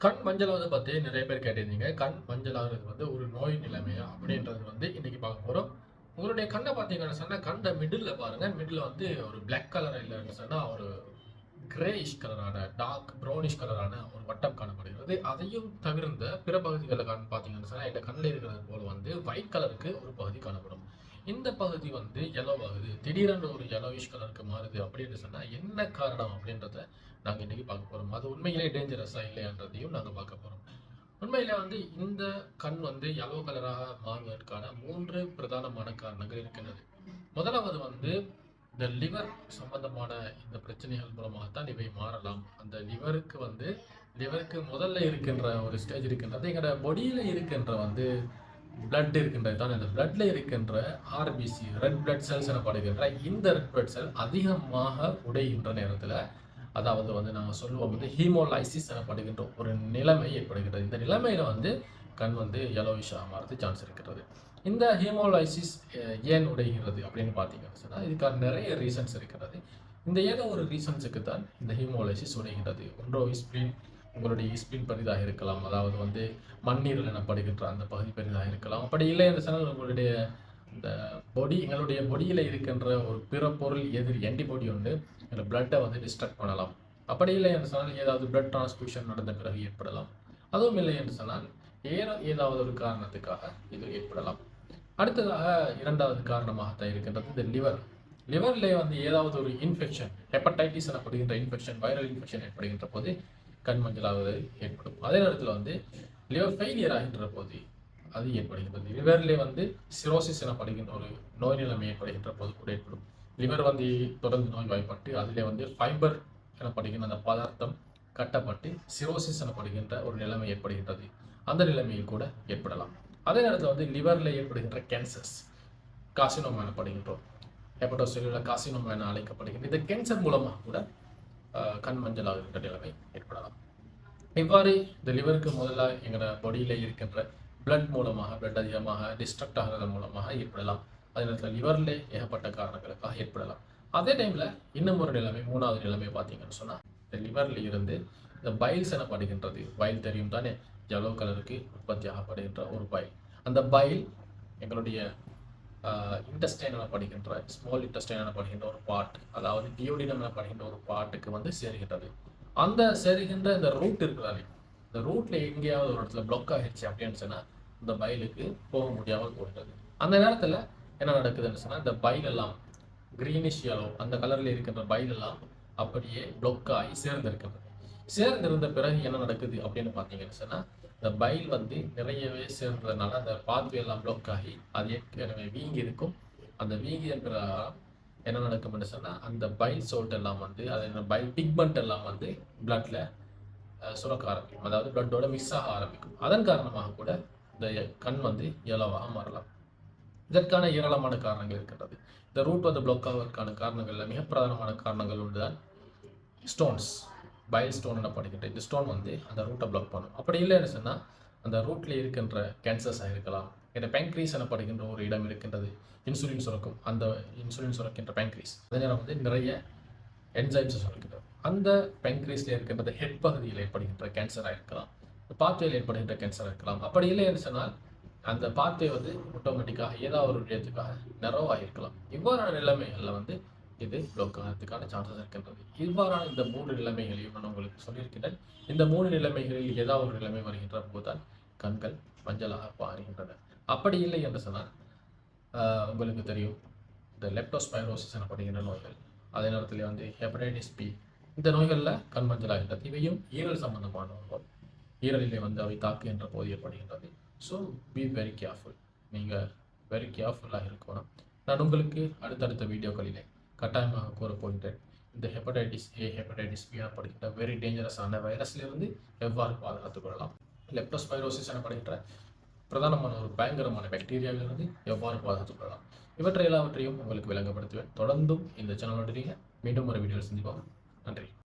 கண் மஞ்சளாவது பத்தி நிறைய பேர் கேட்டிருந்தீங்க. கண் மஞ்சளாகுறது ஒரு நோய் நிலைமையா? அப்படின்றது இன்னைக்கு பார்க்க போறோம். உங்களுடைய கண்ண பார்த்தீங்கன்னு சொன்னா, கண்ல மிடில்ல பாருங்க. மிடில்ல ஒரு பிளாக் கலர் இல்லன்னு சொன்னா, ஒரு கிரேயிஷ் கலரான, டார்க் ப்ரௌனிஷ் கலரான ஒரு வட்டம் காணப்படுகிறது. அதையும் தவிர்ந்த பிற பகுதிகள்ல பார்த்தீங்கன்னு சொன்னா, எங்க கண்ல இருக்கிறது போல ஒயிட் கலருக்கு ஒரு பகுதி காணப்படும். இந்த பகுதி yellow ஆகுது. திடீரென்று ஒரு yellowish கலருக்கு மாறுது அப்படின்னு சொன்னா, என்ன காரணம் அப்படின்றத நாங்க இன்னைக்கு பார்க்க போறோம். அது உண்மையிலேயே டேஞ்சரஸா இல்லையான்றதையும் நாங்க பார்க்க போறோம். உண்மையில இந்த கண் yellow கலராக மாறுவதற்கான 3 பிரதானமான காரணங்கள் இருக்கின்றது. முதலாவது இந்த லிவர் சம்பந்தமான இந்த பிரச்சனைகள் மூலமாகத்தான் இவை மாறலாம். அந்த லிவருக்கு முதல்ல இருக்கின்ற ஒரு ஸ்டேஜ் இருக்கின்றது. எங்களோட பொடியில இருக்கின்ற பிளட் இருக்கின்றது தான். இந்த பிளட்ல இருக்கின்ற ஆர்பிசி, ரெட் பிளட் செல்ஸ் எனப்படுகின்ற இந்த ரெட் பிளட் செல் அதிகமாக உடைகின்ற நேரத்தில், அதாவது நாங்க சொல்லுவோம் ஹீமோலைசிஸ் எனப்படுகின்ற ஒரு நிலைமை ஏற்படுகிறது. இந்த நிலைமையில கண் yellowish-ஆ மாறதுக்கு சான்ஸ் இருக்கிறது. இந்த ஹீமோலைசிஸ் ஏன் உடைகிறது அப்படின்னு பார்த்தீங்கன்னு சொன்னா, இதுக்கான நிறைய ரீசன்ஸ் இருக்கிறது. இந்த ஏதோ ஒரு ரீசன்ஸுக்கு தான் இந்த ஹீமோலைசிஸ் உடைகிறது. ஒன்றோ ஸ்பிளின், உங்களுடைய ஸ்பிளின் பெரிதாக இருக்கலாம். அதாவது மண்ணீரல் எனப்படுகின்ற அந்த பகுதி பெரிதாக இருக்கலாம். அப்படி இல்லை என்று சொன்னால் உங்களுடைய இந்த எங்களுடைய பொடியில் இருக்கின்ற ஒரு பிற பொருள் எதிரி ஆன்டிபாடி எங்களை பிளட்டை டிஸ்ட்ரக்ட் பண்ணலாம். அப்படி இல்லை என்று சொன்னால் ஏதாவது பிளட் டிரான்ஸ்ஃபியூஷன் நடந்த பிறகு ஏற்படலாம். அதுவும் இல்லை என்று சொன்னால் ஏதாவது ஒரு காரணத்துக்காக இது ஏற்படலாம். அடுத்ததாக இரண்டாவது காரணமாக இருக்கின்றது இந்த லிவர்ல ஏதாவது ஒரு இன்ஃபெக்ஷன், ஹெப்படைட்டிஸ் எனப்படுகின்ற இன்ஃபெக்ஷன், வைரல் இன்ஃபெக்ஷன் ஏற்படுகின்ற போது கண் மஞ்சளாவது ஏற்படும். அதே நேரத்தில் லிவர் ஃபெயிலியர் ஆகின்ற போது அது ஏற்படுகின்றது. லிவர்ல சிரோசிஸ் எனப்படுகின்ற ஒரு நோய் நிலைமை ஏற்படுகின்ற போது கூட ஏற்படும். லிவர் தொடர்ந்து நோய்வாய்ப்பட்டு அதிலே ஃபைபர் எனப்படுகின்ற அந்த பதார்த்தம் கட்டப்பட்டு சிரோசிஸ் எனப்படுகின்ற ஒரு நிலைமை ஏற்படுகின்றது. அந்த நிலைமையில் கூட ஏற்படலாம். அதே நேரத்தில் லிவர்ல ஏற்படுகின்ற கேன்சர்ஸ், காசினோமா எனப்படுகின்றோம், ஹெப்படோசெல்லுலர் காசினோமா என அழைக்கப்படுகின்ற இந்த கேன்சர் மூலமாக கூட கண் மஞ்சளாகின்ற நிலைமை ஏற்படலாம். இவ்வாறு இந்த லிவருக்கு முதல்ல எங்களோட பொடியில இருக்கின்ற பிளட் மூலமாக, பிளட் அதிகமாக டிஸ்ட்ரக்ட் ஆகிறது மூலமாக ஏற்படலாம். அதே நேரத்தில் லிவர்ல ஏகப்பட்ட காரணங்களுக்காக ஏற்படலாம். அதே டைம்ல இன்னும் ஒரு நிலைமை, மூணாவது நிலைமை பார்த்தீங்கன்னு சொன்னா, இந்த லிவர்ல இருந்து இந்த பைல்ஸ் எனப்படுகின்றது. பைல் தெரியும் தானே, yellow கலருக்கு உற்பத்தி ஆகப்படுகின்ற ஒரு பைல். அந்த பைல் எங்களுடைய இன்டெஸ்டைன் எனப்படுகின்ற, ஸ்மால் இன்டெஸ்டைன் எனப்படுகின்ற ஒரு பார்ட், அதாவது டியோடினம் எனப்படுகின்ற ஒரு பார்ட்டுக்கு சேருகின்றது. அந்த சேருகின்ற இந்த ரூட் இருக்கிறாரு, இந்த ரூட்ல எங்கேயாவது ஒரு இடத்துல பிளாக் ஆகிடுச்சு அப்படின்னு சொன்னா இந்த பைலுக்கு போக முடியாமல் போகிறது. அந்த நேரத்தில் என்ன நடக்குதுன்னு சொன்னா, இந்த பைல் எல்லாம் கிரீனிஷ் yellow அந்த கலர்ல இருக்கின்ற பைல் எல்லாம் அப்படியே பிளாக் ஆகி சேர்ந்திருக்கிறது. சேர்ந்திருந்த பிறகு என்ன நடக்குது அப்படின்னு பார்த்தீங்கன்னு சொன்னா, இந்த பைல் நிறையவே சேர்ந்ததுனால அந்த பாத்வே எல்லாம் பிளாக் ஆகி அது ஏற்கனவே வீங்கி இருக்கும். அந்த வீங்கிய பிறகு என்ன நடக்கும்னு சொன்னா, அந்த பைல் சோல்ட் எல்லாம் அது பைல் பிக்மெண்ட் எல்லாம் பிளட்ல சுரக்க ஆரம்பிக்கும். அதாவது பிளட்டோட மிக்ஸ் ஆக ஆரம்பிக்கும். அதன் காரணமாக கூட இந்த கண் yellow-ஆக மாறலாம். இதற்கான ஏராளமான காரணங்கள் இருக்கின்றது. இந்த ரூட் பிளாக் ஆவதற்கான காரணங்கள்ல மிக பிரதானமான காரணங்கள் ஒன்றுதான் ஸ்டோன்ஸ், பைல் ஸ்டோன் எனப்படுகின்ற இந்த ஸ்டோன் அந்த ரூட்டை பிளாக் பண்ணும். அப்படி இல்லைன்னு சொன்னால் அந்த ரூட்ல இருக்கின்ற கேன்சர்ஸாக இருக்கலாம். இந்த பேங்க்ரீஸ் எனப்படுகின்ற ஒரு இடம் இருக்கின்றது, இன்சுலின் சுரக்கும். அந்த இன்சுலின் சுரக்கின்ற பேங்க்ரீஸ் அதே நேரம் நிறைய என்சைம்ஸ் சுரக்கின்றது. அந்த பேங்க்ரீஸ்ல இருக்கின்ற ஹெட் பகுதியில் ஏற்படுகின்ற கேன்சராக இருக்கலாம், பாத்வேயில் ஏற்படுகின்ற கேன்சராக இருக்கலாம். அப்படி இல்லைன்னு சொன்னால் அந்த பாத்வே ஆட்டோமேட்டிக்காக ஏதாவது ஒரு விடயத்துக்காக நெரோவாக இருக்கலாம். இவ்வாறான நிலைமைகளில் இது பிளாக் ஆகிறதுக்கான சான்சஸ் இருக்கின்றது. இவ்வாறான இந்த 3 நிலைமைகளையும் நான் உங்களுக்கு சொல்லியிருக்கிறேன். இந்த 3 நிலைமைகளில் ஏதாவது ஒரு நிலைமை வருகின்ற போதுதான் கண்கள் மஞ்சளாக மாறுகின்றன. அப்படி இல்லை என்று சொன்னால் உங்களுக்கு தெரியும் இந்த லெப்டோஸ்பைரோசிஸ் எனப்படுகின்ற நோய்கள், அதே நேரத்தில் ஹெப்படைட்டிஸ் பி, இந்த நோய்களில் கண் மஞ்சளாகின்றது. இவையும் ஈரல் சம்பந்தமான நோய்கள். ஈரலிலே அவை தாக்குகின்ற போது ஏற்படுகின்றது. So be very careful. நீங்கள் வெரி கேர்ஃபுல்லாக இருக்கணும். நான் உங்களுக்கு அடுத்தடுத்த வீடியோக்களிலே கட்டாயமாக கூற போகின்றேன். இந்த ஹெப்படைட்டிஸ் ஏ, ஹெப்படைட்டிஸ் பி எனப்படுகின்ற வெரி டேஞ்சரஸான வைரஸ்லிருந்து எவ்வாறு பாதுகாத்துக் கொள்ளலாம், லெப்டோஸ்பைரோசிஸ் எனப்படுகின்ற பிரதானமான ஒரு பயங்கரமான பாக்டீரியாவிலிருந்து எவ்வாறு பாதுகாத்துக் கொள்ளலாம், இவற்றை எல்லாவற்றையும் உங்களுக்கு விளங்கப்படுத்துவேன். தொடர்ந்தும் இந்த சேனலோட மீண்டும் ஒரு வீடியோவில் சந்திப்போம். நன்றி.